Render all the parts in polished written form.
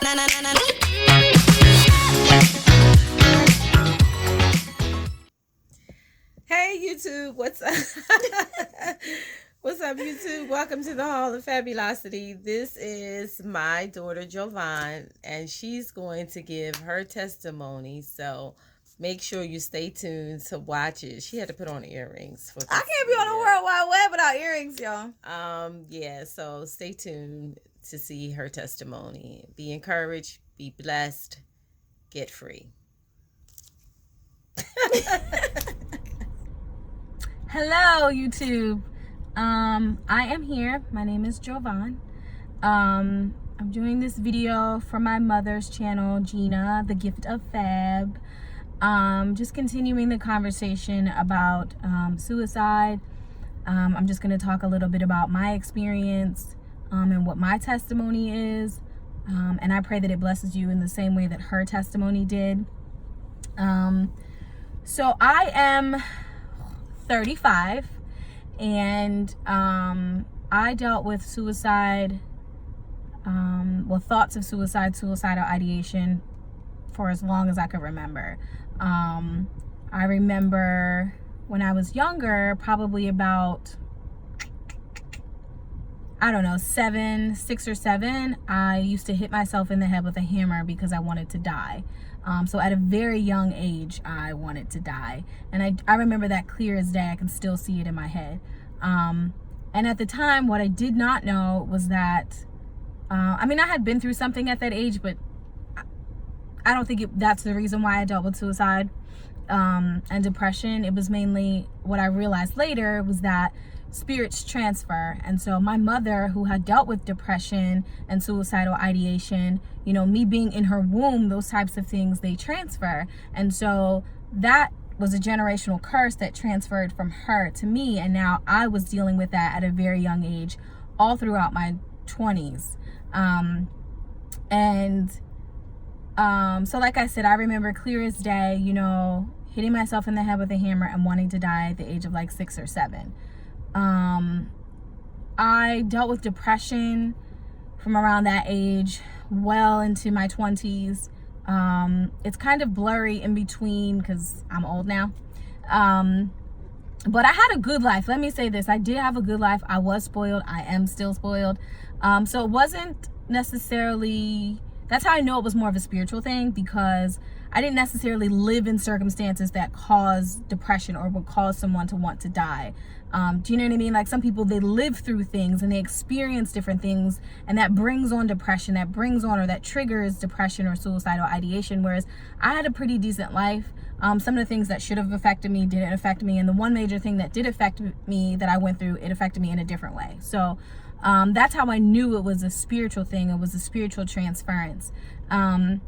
Hey YouTube, what's up? What's up YouTube? Welcome to the Hall of Fabulosity. This is my daughter Jovan, and she's going to give her testimony. So make sure you stay tuned to watch it. She had to put on earrings for this. I can't be on the World Wide Web without earrings, y'all. Yeah, so stay tuned to see her testimony. Be encouraged, be blessed, get free. Hello YouTube. I am here. My name is Jovan. I'm doing this video for my mother's channel, Gina, the Gift of Fab. Just continuing the conversation about suicide. I'm just going to talk a little bit about my experience and what my testimony is. And I pray that it blesses you in the same way that her testimony did. So I am 35, and I dealt with suicide, thoughts of suicide, suicidal ideation for as long as I could remember. I remember when I was younger, probably about, I don't know, 6 or 7, I used to hit myself in the head with a hammer because I wanted to die. So at a very young age, I wanted to die. And I remember that clear as day. I can still see it in my head. And at the time, what I did not know was that, I had been through something at that age, but I don't think that's the reason why I dealt with suicide and depression. It was mainly, what I realized later was that spirits transfer. And so my mother, who had dealt with depression and suicidal ideation, me being in her womb, those types of things, they transfer. And so that was a generational curse that transferred from her to me. And now I was dealing with that at a very young age, all throughout my 20s. So like I said, I remember clear as day, hitting myself in the head with a hammer and wanting to die at the age of like 6 or 7. I dealt with depression from around that age, well into my 20s. It's kind of blurry in between because I'm old now. But I had a good life. Let me say this. I did have a good life. I was spoiled. I am still spoiled. So it wasn't necessarily, that's how I know it was more of a spiritual thing, because I didn't necessarily live in circumstances that caused depression or would cause someone to want to die. Do you know what I mean? Like some people, they live through things and they experience different things, and that brings on depression, that brings on, or that triggers depression or suicidal ideation. Whereas I had a pretty decent life. Some of the things that should have affected me didn't affect me. And the one major thing that did affect me, that I went through, it affected me in a different way. So that's how I knew it was a spiritual thing. It was a spiritual transference. I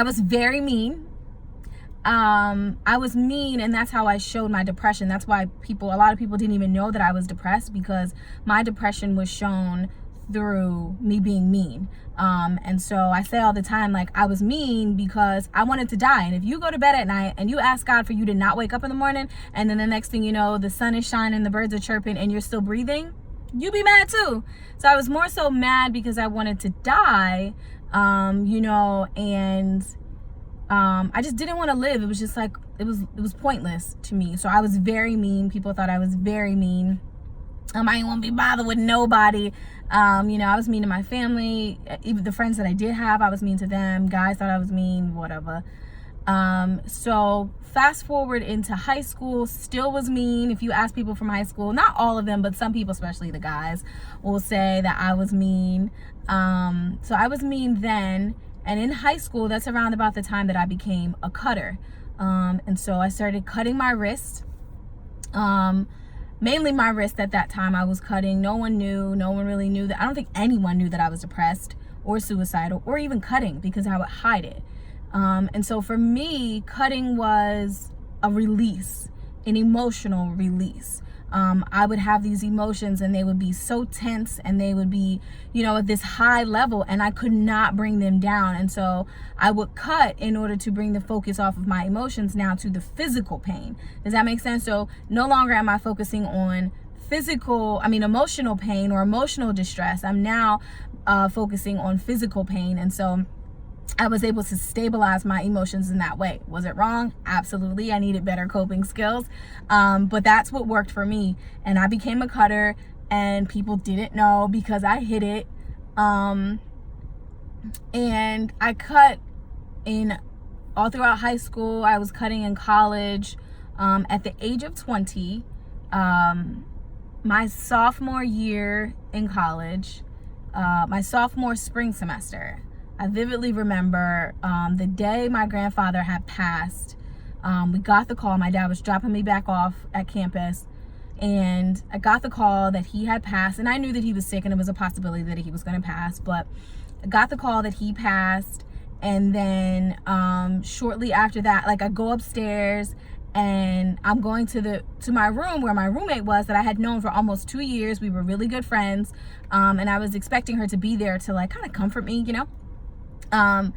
was very mean. I was mean, and that's how I showed my depression. That's why a lot of people didn't even know that I was depressed, because my depression was shown through me being mean. And so I say all the time, like, I was mean because I wanted to die. And if you go to bed at night and you ask God for you to not wake up in the morning, and then the next thing you know, the sun is shining, the birds are chirping, and you're still breathing, you be mad too. So I was more so mad because I wanted to die, and I just didn't want to live. It was just like, it was pointless to me. So I was very mean. People thought I was very mean. I didn't want to be bothered with nobody. I was mean to my family. Even the friends that I did have, I was mean to them. Guys thought I was mean, whatever. So fast forward into high school, still was mean. If you ask people from high school, not all of them, but some people, especially the guys, will say that I was mean. So I was mean then. And in high school, that's around about the time that I became a cutter. And so I started cutting my wrist. Mainly my wrist at that time I was cutting. No one knew. No one really knew that. I don't think anyone knew that I was depressed or suicidal or even cutting, because I would hide it. And so for me, cutting was a release, an emotional release. I would have these emotions and they would be so tense, and they would be, at this high level, and I could not bring them down. And so I would cut in order to bring the focus off of my emotions now to the physical pain. Does that make sense? So no longer am I focusing on emotional pain or emotional distress. I'm now focusing on physical pain. And so I was able to stabilize my emotions in that way. Was it wrong? Absolutely. I needed better coping skills. But that's what worked for me. And I became a cutter, and people didn't know because I hid it. And I cut in all throughout high school. I was cutting in college. At the age of 20, my sophomore year in college, my sophomore spring semester, I vividly remember the day my grandfather had passed. We got the call. My dad was dropping me back off at campus, and I got the call that he had passed. And I knew that he was sick, and it was a possibility that he was going to pass. But I got the call that he passed, and then shortly after that, like, I go upstairs, and I'm going to my room where my roommate was, that I had known for almost 2 years. We were really good friends, and I was expecting her to be there to, like, kind of comfort me, you know. And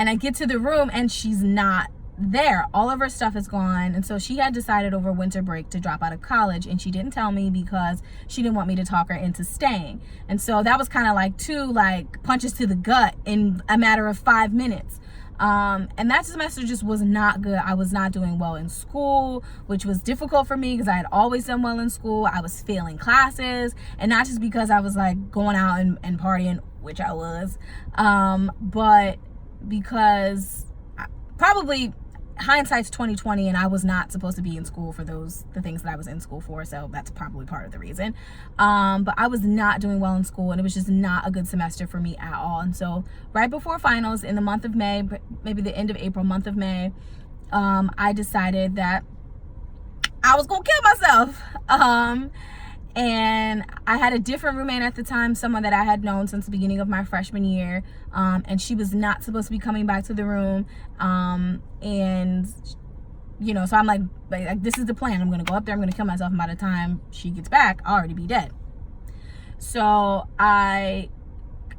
I get to the room, and she's not there. All of her stuff is gone. And so she had decided over winter break to drop out of college, and she didn't tell me because she didn't want me to talk her into staying. And so that was kind of like two, like, punches to the gut in a matter of 5 minutes. And that semester just was not good. I was not doing well in school, which was difficult for me because I had always done well in school. I was failing classes, and not just because I was, like, going out and partying, which I was, but because probably hindsight's 2020, and I was not supposed to be in school for the things that I was in school for, so that's probably part of the reason. But I was not doing well in school, and it was just not a good semester for me at all. And so right before finals, in the month of May, maybe the end of April, month of May, I decided that I was gonna kill myself. And I had a different roommate at the time, someone that I had known since the beginning of my freshman year. And she was not supposed to be coming back to the room. And, you know, so I'm like, this is the plan. I'm going to go up there. I'm going to kill myself. And by the time she gets back, I'll already be dead. So I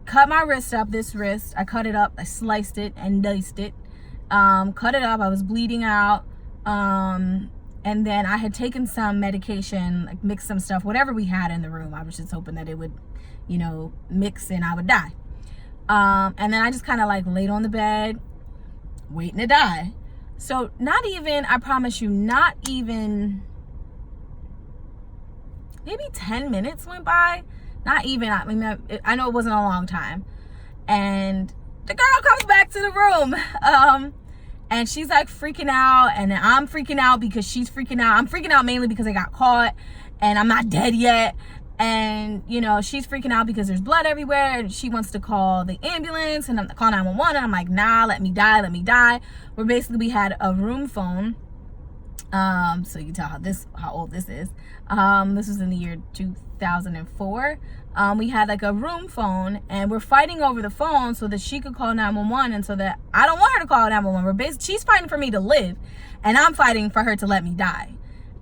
cut my wrist up, this wrist. I cut it up. I sliced it and diced it. Cut it up. I was bleeding out. And then I had taken some medication, like, mixed some stuff, whatever we had in the room. I was just hoping that it would, you know, mix and I would die. And then I just kind of, like, laid on the bed, waiting to die. So not even, I promise you, not even, maybe 10 minutes went by. Not even, I mean, I know it wasn't a long time. And the girl comes back to the room. And she's, like, freaking out, and I'm freaking out because she's freaking out. I'm freaking out mainly because I got caught and I'm not dead yet. And, you know, she's freaking out because there's blood everywhere, and she wants to call the ambulance and call 911. And I'm like, nah, let me die. Where basically we had a room phone. So you can tell how old this is. This was in the year 2004. We had, like, a room phone, and we're fighting over the phone so that she could call 911, and so that I don't want her to call 911. She's fighting for me to live, and I'm fighting for her to let me die.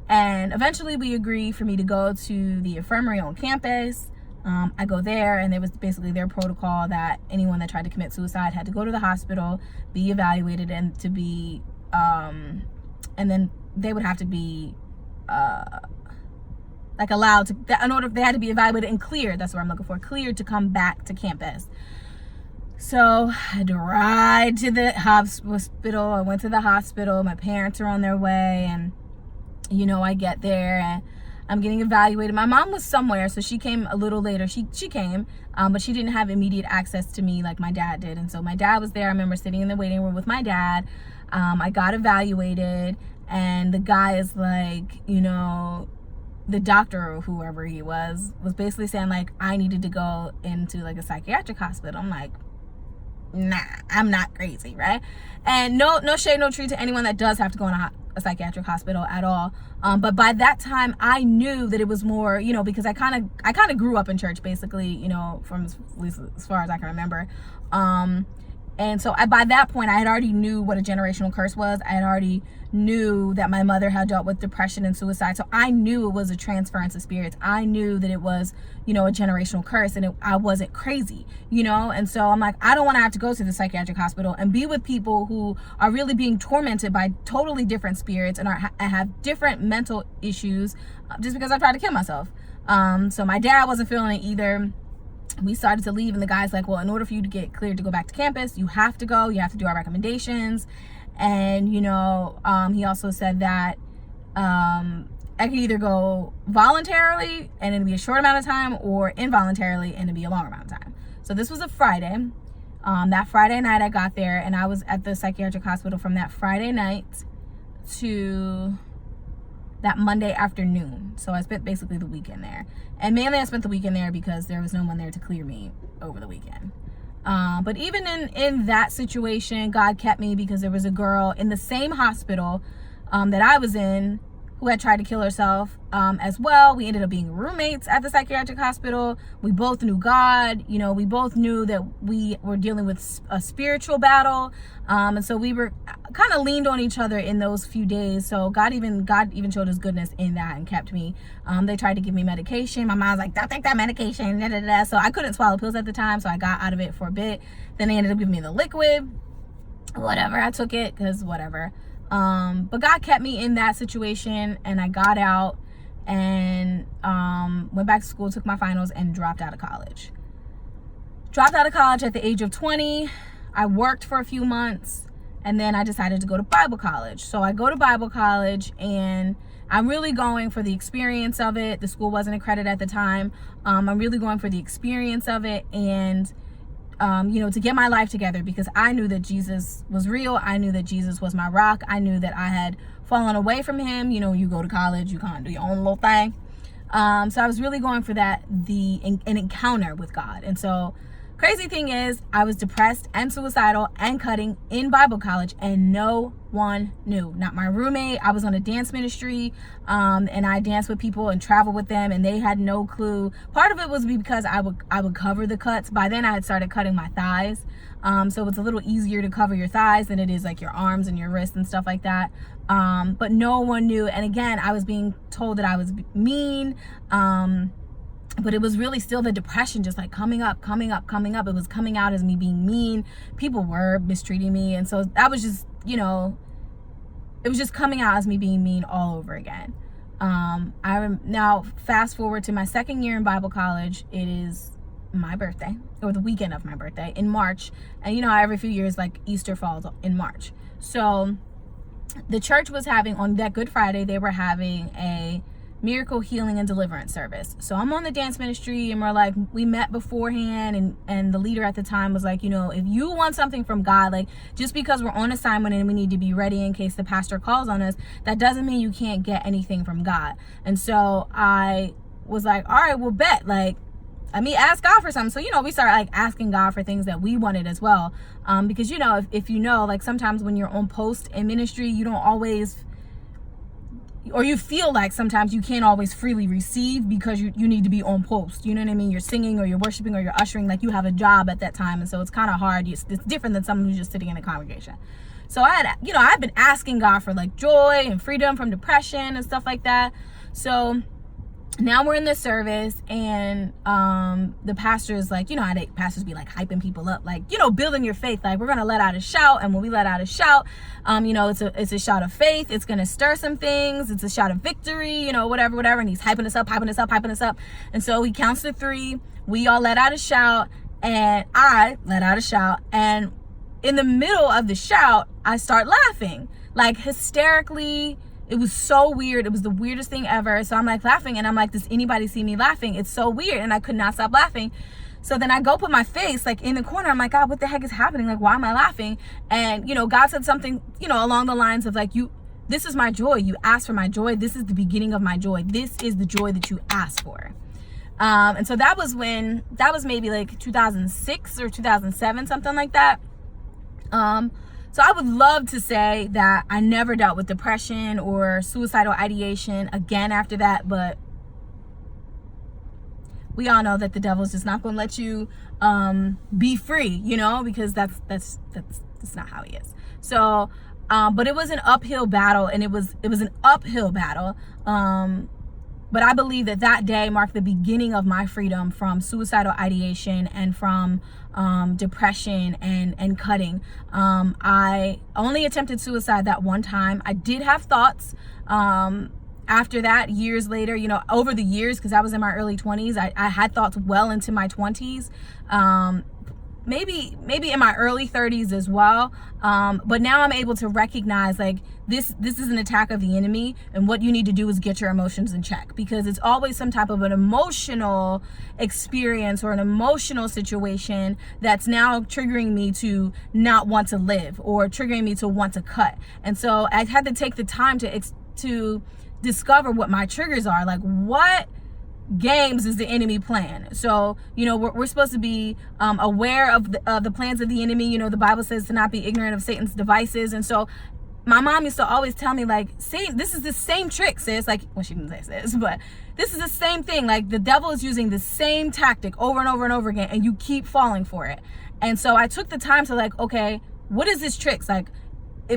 And eventually we agree for me to go to the infirmary on campus. I go there, and there was basically their protocol that anyone that tried to commit suicide had to go to the hospital, be evaluated, and to be, and then they would have to be, like, allowed to, in order, they had to be evaluated and cleared. That's what I'm looking for. Cleared to come back to campus. So I had to ride to the hospital. I went to the hospital. My parents are on their way, and, you know, I get there and I'm getting evaluated. My mom was somewhere, so she came a little later. She came, but she didn't have immediate access to me like my dad did. And so my dad was there. I remember sitting in the waiting room with my dad. I got evaluated, and the guy is like, you know, the doctor or whoever he was basically saying, like, I needed to go into, like, a psychiatric hospital. I'm like, nah, I'm not crazy, right? And no shade, no tree to anyone that does have to go in a psychiatric hospital at all. But by that time, I knew that it was more, you know, because I kind of grew up in church, basically, you know, from at least as far as I can remember. And so by that point, I had already knew what a generational curse was. I had already knew that my mother had dealt with depression and suicide. So I knew it was a transference of spirits. I knew that it was, you know, a generational curse, and I wasn't crazy, you know? And so I'm like, I don't want to have to go to the psychiatric hospital and be with people who are really being tormented by totally different spirits and have different mental issues just because I tried to kill myself. So my dad wasn't feeling it either. we started to leave, and the guy's like, well, in order for you to get cleared to go back to campus, you have to go, you have to do our recommendations. And, you know, he also said that I could either go voluntarily and it'd be a short amount of time, or involuntarily and it'd be a long amount of time. So this was a Friday. That Friday night I got there, and I was at the psychiatric hospital from that Friday night to that Monday afternoon. So I spent basically the weekend there. And mainly I spent the weekend there because there was no one there to clear me over the weekend. But even in that situation, God kept me, because there was a girl in the same hospital that I was in who had tried to kill herself as well. We ended up being roommates at the psychiatric hospital. We both knew God. You know, we both knew that we were dealing with a spiritual battle. And so we were kind of leaned on each other in those few days. So God even showed his goodness in that and kept me. They tried to give me medication. My mom was like, don't take that medication. Da, da, da. So I couldn't swallow pills at the time, so I got out of it for a bit. Then they ended up giving me the liquid. Whatever, I took it because whatever. But God kept me in that situation, and I got out and went back to school, took my finals, and dropped out of college. Dropped out of college at the age of 20. I worked for a few months, and then I decided to go to Bible college. So I go to Bible college, and I'm really going for the experience of it. The school wasn't accredited at the time. I'm really going for the experience of it, and you know, to get my life together, because I knew that Jesus was real. I knew that Jesus was my rock. I knew that I had fallen away from him. You know, you go to college, you can't do your own little thing. So I was really going for that, an encounter with God. And so crazy thing is, I was depressed and suicidal and cutting in Bible college, and no one knew. Not my roommate. I was on a dance ministry, and I danced with people and traveled with them, and they had no clue. Part of it was because I would cover the cuts. By then I had started cutting my thighs, so it's a little easier to cover your thighs than it is like your arms and your wrists and stuff like that. But no one knew. And again, I was being told that I was mean. But it was really still the depression just like coming up. It was coming out as me being mean. People were mistreating me. And so that was just, you know, it was just coming out as me being mean all over again. Now fast forward to my second year in Bible college. It is my birthday, or the weekend of my birthday, in March. And you know, every few years, like Easter falls in March. So the church was having, on that Good Friday, they were having a miracle healing and deliverance service. So I'm on the dance ministry, and we met beforehand, and the leader at the time was like, you know, if you want something from God, like, just because we're on assignment and we need to be ready in case the pastor calls on us, that doesn't mean you can't get anything from God. And so I was like, all right, well, bet, like, let me ask God for something. So, you know, we started like asking God for things that we wanted as well. Because, you know, if you know, like, sometimes when you're on post in ministry, you don't always, or you feel like sometimes you can't always freely receive because you need to be on post. You know what I mean? You're singing, or you're worshiping, or you're ushering, like you have a job at that time. And so it's kind of hard. It's different than someone who's just sitting in a congregation. So I've been asking God for like joy and freedom from depression and stuff like that. So now we're in this service, and the pastor is like, you know how pastors be like hyping people up, like, you know, building your faith, like, we're gonna let out a shout, and when we let out a shout, you know, it's a shout of faith, it's gonna stir some things, it's a shout of victory, you know, whatever, and he's hyping us up, and so he counts to 3, we all let out a shout, and I let out a shout, and in the middle of the shout, I start laughing, like hysterically. It was so weird. It was the weirdest thing ever. So I'm like laughing, and I'm like, does anybody see me laughing? It's so weird. And I could not stop laughing. So then I go put my face like in the corner. I'm like, God, what the heck is happening? Like, why am I laughing? And, you know, God said something, you know, along the lines of like, this is my joy. You asked for my joy. This is the beginning of my joy. This is the joy that you asked for. And so that was maybe like 2006 or 2007, something like that. So I would love to say that I never dealt with depression or suicidal ideation again after that, but we all know that the devil's just not going to let you be free, you know, because that's not how he is. So, but it was an uphill battle, and it was an uphill battle. But I believe that day marked the beginning of my freedom from suicidal ideation and from depression and cutting. I only attempted suicide that one time. I did have thoughts. after that, years later, you know, over the years, because I was in my early 20s, I had thoughts well into my 20s, maybe in my early 30s as well, but now I'm able to recognize, like, this is an attack of the enemy, and what you need to do is get your emotions in check, because it's always some type of an emotional experience or an emotional situation that's now triggering me to not want to live, or triggering me to want to cut. And so I had to take the time to discover what my triggers are, like what games is the enemy playing. So, you know, we're supposed to be aware of the plans of the enemy. You know, the Bible says to not be ignorant of Satan's devices. And so my mom used to always tell me, like, Satan, this is the same trick, sis. Like, well, she didn't say sis, but this is the same thing. Like, the devil is using the same tactic over and over and over again, and you keep falling for it. And so I took the time to, like, okay, what is his tricks? Like,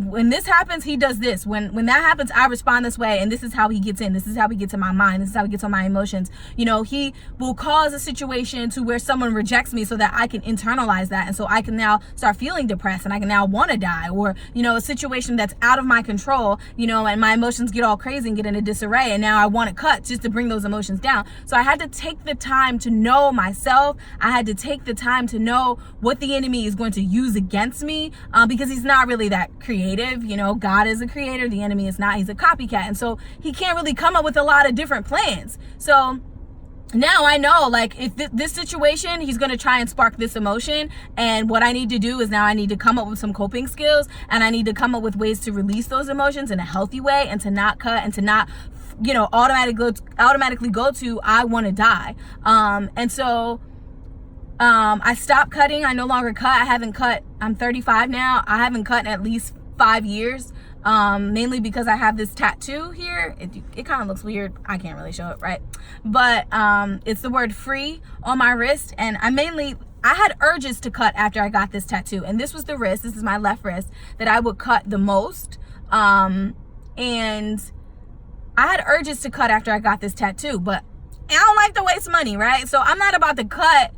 when this happens, he does this. When that happens, I respond this way, and this is how he gets in. This is how he gets in my mind. This is how he gets on my emotions. You know, he will cause a situation to where someone rejects me so that I can internalize that, and so I can now start feeling depressed, and I can now want to die, or, you know, a situation that's out of my control, you know, and my emotions get all crazy and get in a disarray, and now I want to cut just to bring those emotions down. So I had to take the time to know myself. I had to take the time to know what the enemy is going to use against me, because he's not really that creative. You know, God is a creator, the enemy is not. He's a copycat, and so he can't really come up with a lot of different plans. So now I know, like, if this situation, he's going to try and spark this emotion, and what I need to do is now I need to come up with some coping skills, and I need to come up with ways to release those emotions in a healthy way, and to not cut, and to not, you know, automatically go to I want to die. And so I stopped cutting. I no longer cut. I haven't cut. I'm 35 now. I haven't cut in at least 5 years, mainly because I have this tattoo here. It kind of looks weird. I can't really show it, right? But it's the word free on my wrist, and I had urges to cut after I got this tattoo, and this was the wrist, this is my left wrist, that I would cut the most, and I had urges to cut after I got this tattoo, but I don't like to waste money, right? So I'm not about to cut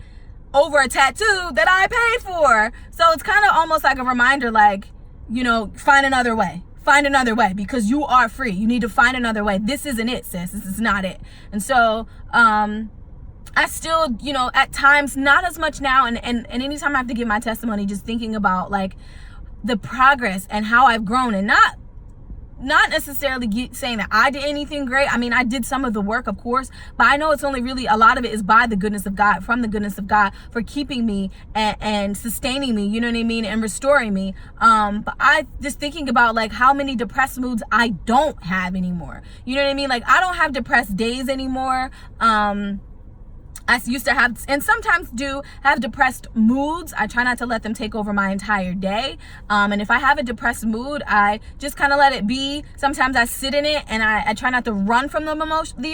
over a tattoo that I paid for. So it's kind of almost like a reminder, like, you know, find another way, because you are free. You need to find another way. This isn't it, sis. This is not it. And so I still, you know, at times, not as much now, and anytime I have to give my testimony, just thinking about, like, the progress and how I've grown, and not necessarily saying that I did anything great. I mean, I did some of the work, of course, but I know it's only really, a lot of it is by the goodness of God, from the goodness of God, for keeping me and sustaining me, you know what I mean, and restoring me. But I just thinking about, like, how many depressed moods I don't have anymore. You know what I mean? Like, I don't have depressed days anymore. I used to have, and sometimes do have, depressed moods. I try not to let them take over my entire day. And if I have a depressed mood, I just kind of let it be. Sometimes I sit in it, and I try not to run from the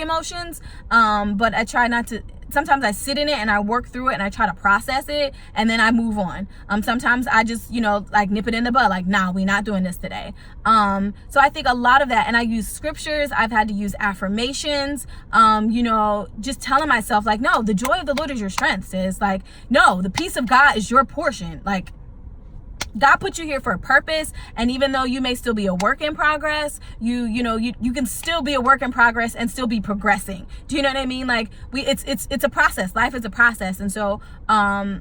emotions. But I try not to, sometimes I sit in it and I work through it and I try to process it, and then I move on. Sometimes I just, you know, like, nip it in the bud, like, nah, we're not doing this today. So I think a lot of that, and I use scriptures, I've had to use affirmations, you know, just telling myself, like, no, the joy of the Lord is your strength, sis. Like, no, the peace of God is your portion. Like, God put you here for a purpose, and even though you may still be a work in progress, you know, you can still be a work in progress and still be progressing. Do you know what I mean? Like, it's a process. Life is a process. And so I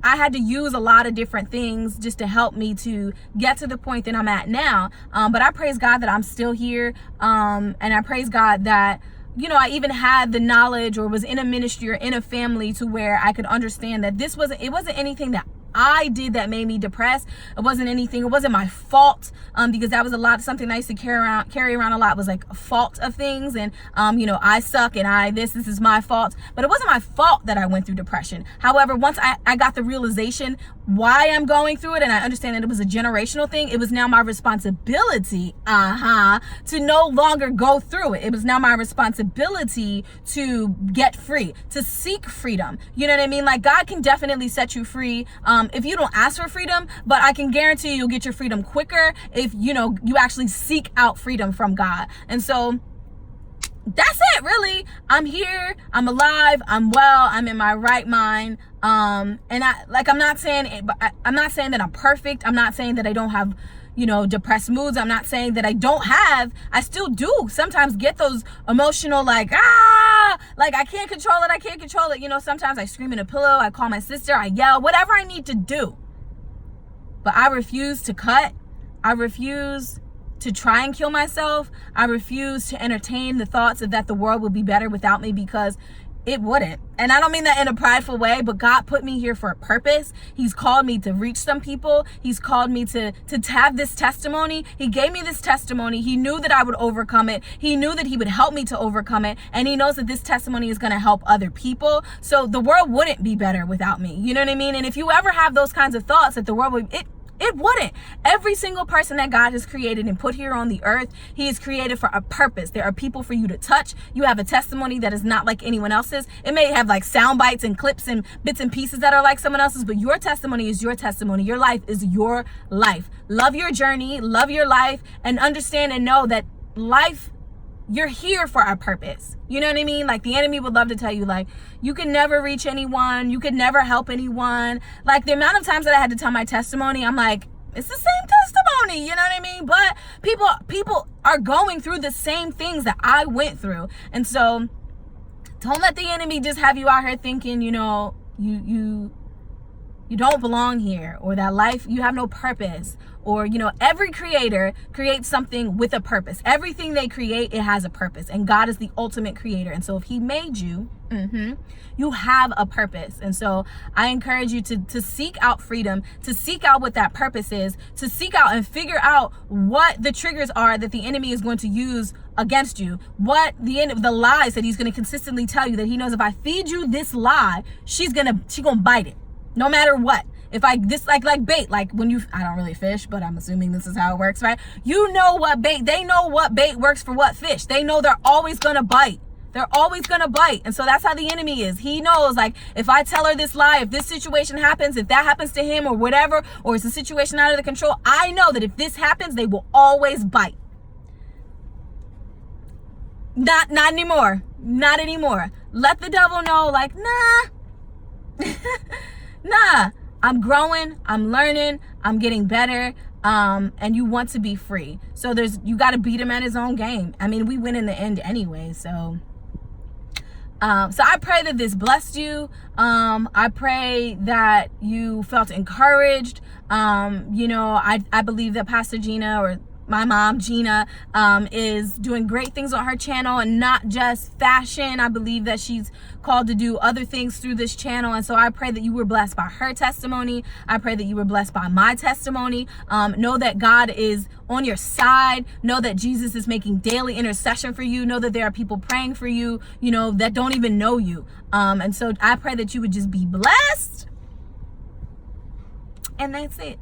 had to use a lot of different things just to help me to get to the point that I'm at now. But I praise God that I'm still here, and I praise God that, you know, I even had the knowledge, or was in a ministry or in a family, to where I could understand that it wasn't anything that I did that made me depressed. It wasn't my fault, because that was something I used to carry around a lot, was like a fault of things, and you know, I suck, and this is my fault. But it wasn't my fault that I went through depression. However, once I got the realization why I'm going through it, and I understand that it was a generational thing, it was now my responsibility to no longer go through it. It was now my responsibility to get free, to seek freedom. You know what I mean? Like, God can definitely set you free if you don't ask for freedom, but I can guarantee you'll get your freedom quicker if, you know, you actually seek out freedom from God. And so that's it, really. I'm here, I'm alive, I'm well, I'm in my right mind. And I'm not saying that I'm perfect. I'm not saying that I don't have, depressed moods. I'm not saying that I still do sometimes get those emotional, like I can't control it. Sometimes I scream in a pillow, I call my sister, I yell, whatever I need to do. But I refuse to cut. I refuse to try and kill myself. I refuse to entertain the thoughts that the world would be better without me, because it wouldn't. And I don't mean that in a prideful way, but God put me here for a purpose. He's called me to reach some people. He's called me to have this testimony. He gave me this testimony. He knew that I would overcome it. He knew that he would help me to overcome it. And he knows that this testimony is going to help other people. So the world wouldn't be better without me. You know what I mean? And if you ever have those kinds of thoughts that the world would, it wouldn't. Every single person that God has created and put here on the earth, he has created for a purpose. There are people for you to touch. You have a testimony that is not like anyone else's. It may have like sound bites and clips and bits and pieces that are like someone else's, but your testimony is your testimony. Your life is your life. Love your journey, love your life, and understand and know that life, you're here for a purpose. You know what I mean? Like, the enemy would love to tell you, like, you can never reach anyone. You can never help anyone. Like, the amount of times that I had to tell my testimony, I'm like, it's the same testimony. You know what I mean? But people are going through the same things that I went through. And so don't let the enemy just have you out here thinking, you don't belong here, or that life, you have no purpose, or, every creator creates something with a purpose. Everything they create, it has a purpose, and God is the ultimate creator. And so if he made you, you have a purpose. And so I encourage you to seek out freedom, to seek out what that purpose is, to seek out and figure out what the triggers are that the enemy is going to use against you, what the lies that he's going to consistently tell you, that he knows if I feed you this lie, she's gonna bite it. No matter what. If like bait, like when I don't really fish, but I'm assuming this is how it works, right? You know what bait, they know what bait works for what fish. They know they're always going to bite. They're always going to bite. And so that's how the enemy is. He knows, like, if I tell her this lie, if this situation happens, if that happens to him or whatever, or it's a situation out of the control, I know that if this happens, they will always bite. Not anymore. Not anymore. Let the devil know, like, nah. Nah, I'm growing, I'm learning, I'm getting better, and you want to be free. So you got to beat him at his own game. I mean, we win in the end anyway. So I pray that this blessed you. I pray that you felt encouraged. I believe that Pastor Gina, or my mom, Gina, is doing great things on her channel, and not just fashion. I believe that she's called to do other things through this channel. And so I pray that you were blessed by her testimony. I pray that you were blessed by my testimony. Know that God is on your side. Know that Jesus is making daily intercession for you. Know that there are people praying for you, that don't even know you. And so I pray that you would just be blessed. And that's it.